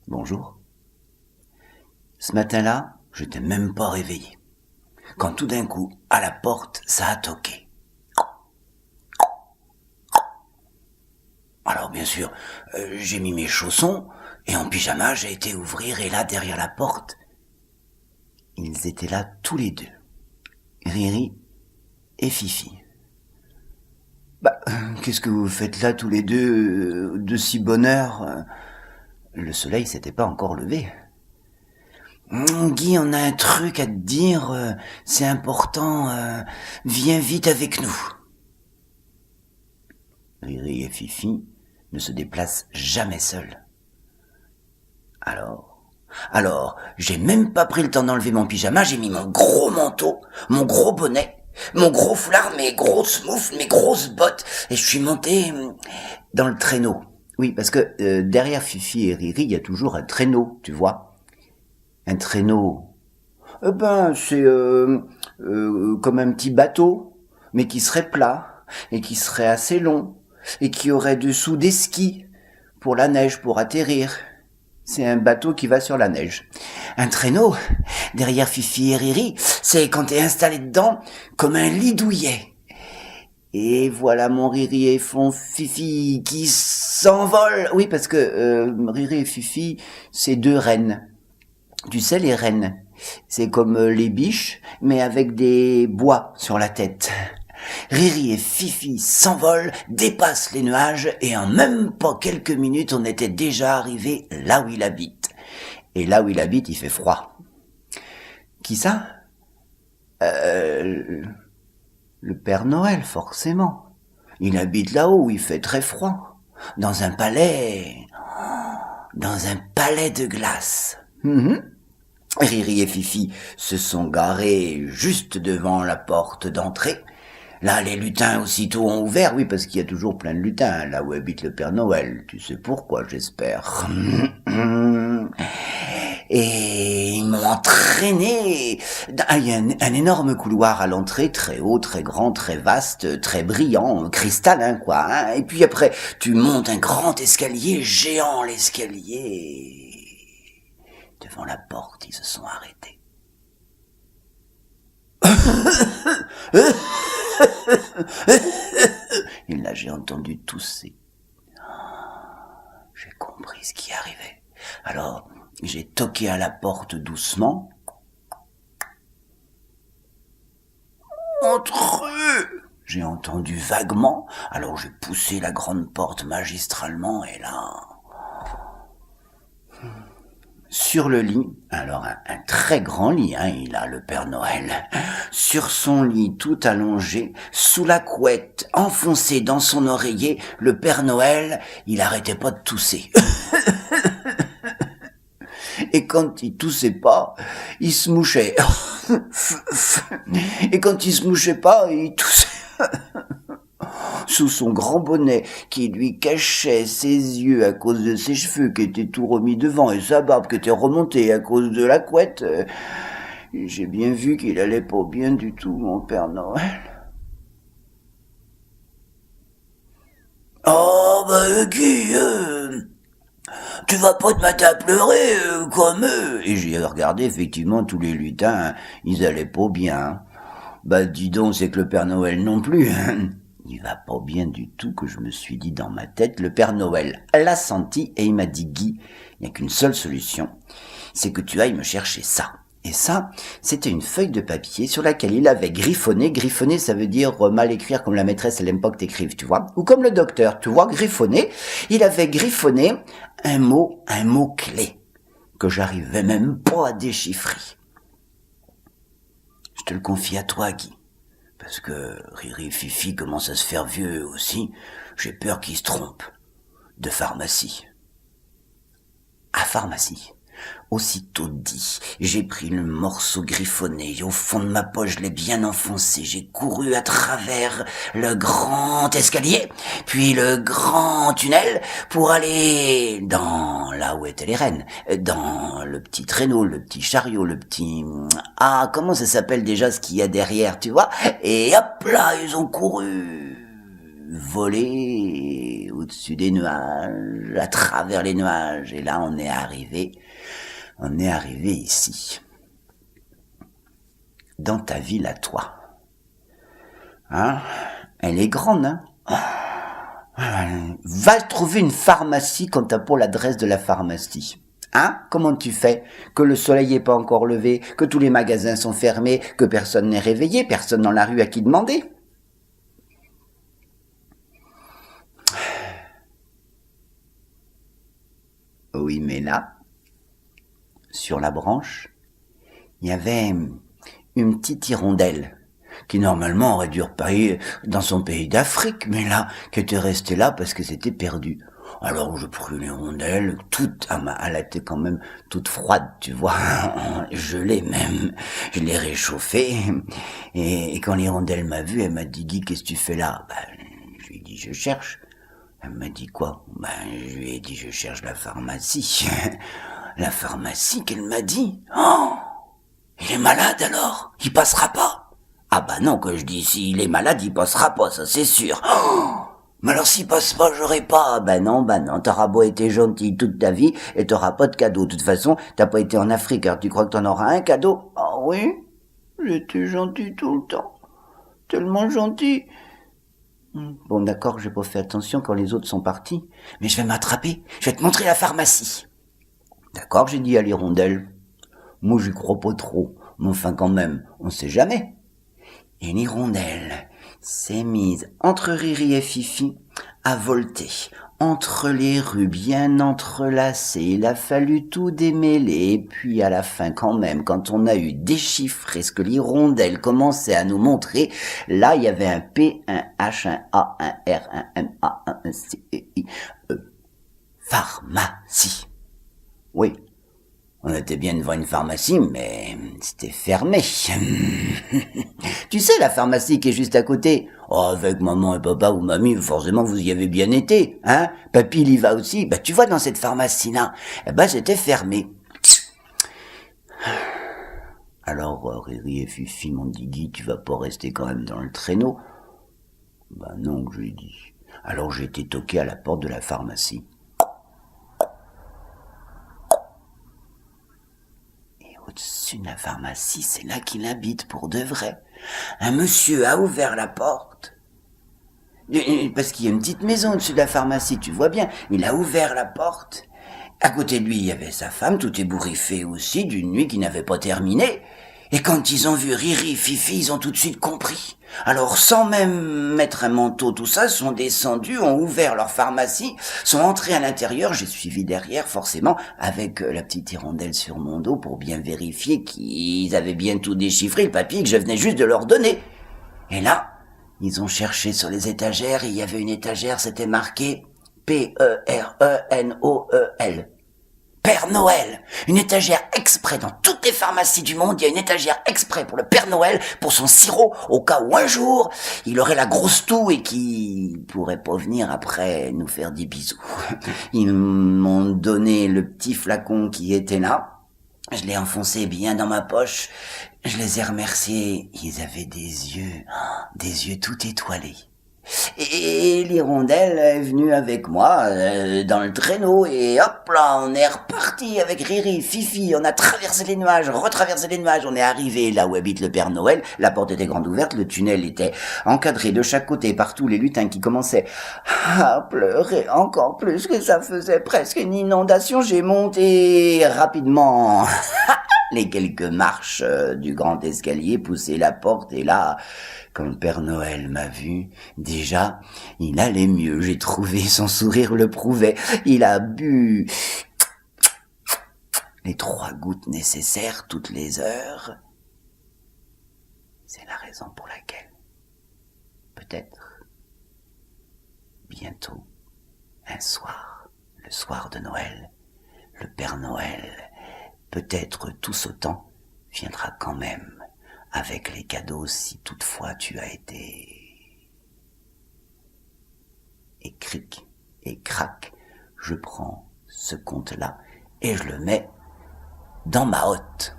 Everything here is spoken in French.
Bonjour. Ce matin-là, je n'étais même pas réveillé. Quand tout d'un coup, à la porte, ça a toqué. Alors bien sûr, j'ai mis mes chaussons et en pyjama, j'ai été ouvrir et là, derrière la porte, ils étaient là tous les deux. Riri et Fifi. Qu'est-ce que vous faites là tous les deux de si bonne heure? Le soleil s'était pas encore levé. Guy, on a un truc à te dire, c'est important, viens vite avec nous. Riri et Fifi ne se déplacent jamais seuls. Alors, j'ai même pas pris le temps d'enlever mon pyjama, j'ai mis mon gros manteau, mon gros bonnet, mon gros foulard, mes grosses moufles, mes grosses bottes, et je suis monté dans le traîneau. Oui, parce que derrière Fifi et Riri, il y a toujours un traîneau, tu vois. Un traîneau, c'est comme un petit bateau, mais qui serait plat, et qui serait assez long, et qui aurait dessous des skis, pour la neige, pour atterrir. C'est un bateau qui va sur la neige. Un traîneau, derrière Fifi et Riri, c'est quand t'es installé dedans, comme un lit douillet. Et voilà mon Riri et mon Fifi qui s'envolent. Oui, parce que Riri et Fifi, c'est deux rennes. Tu sais, les rennes, c'est comme les biches, mais avec des bois sur la tête. Riri et Fifi s'envolent, dépassent les nuages, et en même pas quelques minutes, on était déjà arrivé là où il habite. Et là où il habite, il fait froid. Qui ça? Le Père Noël, forcément. Il habite là-haut où il fait très froid. Dans un palais de glace. Riri et Fifi se sont garés juste devant la porte d'entrée. Là, les lutins aussitôt ont ouvert, oui, parce qu'il y a toujours plein de lutins, là où habite le Père Noël. Tu sais pourquoi, j'espère. Et ils m'ont entraîné. Il y a un énorme couloir à l'entrée, très haut, très grand, très vaste, très brillant, cristallin, quoi. Hein. Et puis après, tu montes un grand escalier, géant l'escalier. Devant la porte, ils se sont arrêtés. Et là, j'ai entendu tousser. J'ai compris ce qui arrivait. Alors, j'ai toqué à la porte doucement. Entrez! J'ai entendu vaguement. Alors, j'ai poussé la grande porte magistralement et là... Sur le lit, alors un très grand lit, hein, il a le Père Noël. Sur son lit tout allongé, sous la couette, enfoncé dans son oreiller, le Père Noël, il arrêtait pas de tousser. Et quand il toussait pas, il se mouchait. Et quand il se mouchait pas, il toussait. Sous son grand bonnet qui lui cachait ses yeux à cause de ses cheveux qui étaient tout remis devant et sa barbe qui était remontée à cause de la couette, j'ai bien vu qu'il allait pas bien du tout, mon Père Noël. Oh, Guy, tu vas pas te mettre à pleurer comme eux. Et j'ai regardé, effectivement, tous les lutins, ils allaient pas bien. Dis donc, c'est que le Père Noël non plus, hein. Il va pas bien du tout, que je me suis dit dans ma tête. Le Père Noël l'a senti et il m'a dit, Guy, il n'y a qu'une seule solution, c'est que tu ailles me chercher ça. Et ça, c'était une feuille de papier sur laquelle il avait griffonné. Griffonner, ça veut dire mal écrire comme la maîtresse, elle aime pas que t'écrives, tu vois. Ou comme le docteur, tu vois, griffonner. Il avait griffonné un mot clé, que j'arrivais même pas à déchiffrer. Je te le confie à toi, Guy. Parce que Riri et Fifi commencent à se faire vieux eux aussi, j'ai peur qu'ils se trompent. De pharmacie. À pharmacie. Aussitôt dit, j'ai pris le morceau griffonné et au fond de ma poche je l'ai bien enfoncé. J'ai couru à travers le grand escalier, puis le grand tunnel pour aller dans là où étaient les rennes, dans le petit traîneau, le petit chariot, le petit... Ah, comment ça s'appelle déjà ce qu'il y a derrière, tu vois? Et hop là, ils ont couru, volé ou au-dessus des nuages, à travers les nuages. Et là, on est arrivé ici. Dans ta ville à toi. Hein? Elle est grande, hein? Va trouver une pharmacie quand t'as pour l'adresse de la pharmacie. Hein? Comment tu fais? Que le soleil n'est pas encore levé, que tous les magasins sont fermés, que personne n'est réveillé, personne dans la rue à qui demander? Oui, mais là, sur la branche, il y avait une petite hirondelle qui normalement aurait dû repayer dans son pays d'Afrique, mais là, qui était restée là parce que c'était perdu. Alors je pris l'hirondelle, elle était quand même toute froide, tu vois, gelée même. Je l'ai réchauffée, et quand l'hirondelle m'a vu, elle m'a dit, Guy, qu'est-ce que tu fais là? Je lui ai dit, je cherche. Elle m'a dit quoi? Je lui ai dit, je cherche la pharmacie. La pharmacie qu'elle m'a dit. Oh! Il est malade alors? Il passera pas? Ah non, que je dis, s'il est malade, il passera pas, ça c'est sûr. Oh! Mais alors s'il passe pas, j'aurai pas. Non, t'auras beau être gentil toute ta vie et t'auras pas de cadeau. De toute façon, t'as pas été en Afrique, alors tu crois que t'en auras un cadeau? Ah oui? J'étais gentil tout le temps. Tellement gentil. Bon, d'accord, j'ai pas fait attention quand les autres sont partis, mais je vais m'attraper, je vais te montrer la pharmacie. D'accord, j'ai dit à l'hirondelle. Moi, j'y crois pas trop, mais enfin quand même, on sait jamais. Et l'hirondelle s'est mise entre Riri et Fifi à volter, entre les rues bien entrelacées. Il a fallu tout démêler, et puis à la fin quand même, quand on a eu déchiffré ce que l'hirondelle commençait à nous montrer, là il y avait un P, un H, un A, un R, un M, A, un C, E, I, E. Pharmacie. Oui. On était bien devant une pharmacie, mais c'était fermé. Tu sais, la pharmacie qui est juste à côté? Oh, avec maman et papa ou mamie, forcément vous y avez bien été, hein? Papy, il y va aussi. Tu vois, dans cette pharmacie-là, c'était fermé. Alors, Riri et Fifi m'ont dit, Guy, tu vas pas rester quand même dans le traîneau? Non, je lui ai dit. Alors j'ai été toqué à la porte de la pharmacie. Au-dessus de la pharmacie, c'est là qu'il habite pour de vrai. Un monsieur a ouvert la porte. Parce qu'il y a une petite maison au-dessus de la pharmacie, tu vois bien. Il a ouvert la porte. À côté de lui, il y avait sa femme, tout ébouriffée aussi, d'une nuit qui n'avait pas terminé. Et quand ils ont vu Riri, Fifi, ils ont tout de suite compris. Alors, sans même mettre un manteau, tout ça, sont descendus, ont ouvert leur pharmacie, sont entrés à l'intérieur, j'ai suivi derrière, forcément, avec la petite hirondelle sur mon dos pour bien vérifier qu'ils avaient bien tout déchiffré, le papier que je venais juste de leur donner. Et là, ils ont cherché sur les étagères, et il y avait une étagère, c'était marqué P-E-R-E-N-O-E-L. Père Noël, une étagère exprès dans toutes les pharmacies du monde, il y a une étagère exprès pour le Père Noël, pour son sirop, au cas où un jour, il aurait la grosse toux et qu'il pourrait pas venir après nous faire des bisous. Ils m'ont donné le petit flacon qui était là, je l'ai enfoncé bien dans ma poche, je les ai remerciés, ils avaient des yeux tout étoilés. Et l'hirondelle est venue avec moi dans le traîneau et hop là, on est reparti avec Riri, Fifi, on a traversé les nuages, retraversé les nuages, on est arrivé là où habite le Père Noël, la porte était grande ouverte, le tunnel était encadré de chaque côté par tous les lutins qui commençaient à pleurer encore plus que ça faisait presque une inondation. J'ai monté rapidement les quelques marches du grand escalier, poussé la porte et là... Quand le Père Noël m'a vu, déjà, il allait mieux, j'ai trouvé, son sourire le prouvait. Il a bu les 3 gouttes nécessaires toutes les heures. C'est la raison pour laquelle, peut-être, bientôt, un soir, le soir de Noël, le Père Noël, peut-être tous autant, viendra quand même avec les cadeaux si toutefois tu as été... Et cric et crac, je prends ce compte-là et je le mets dans ma hotte.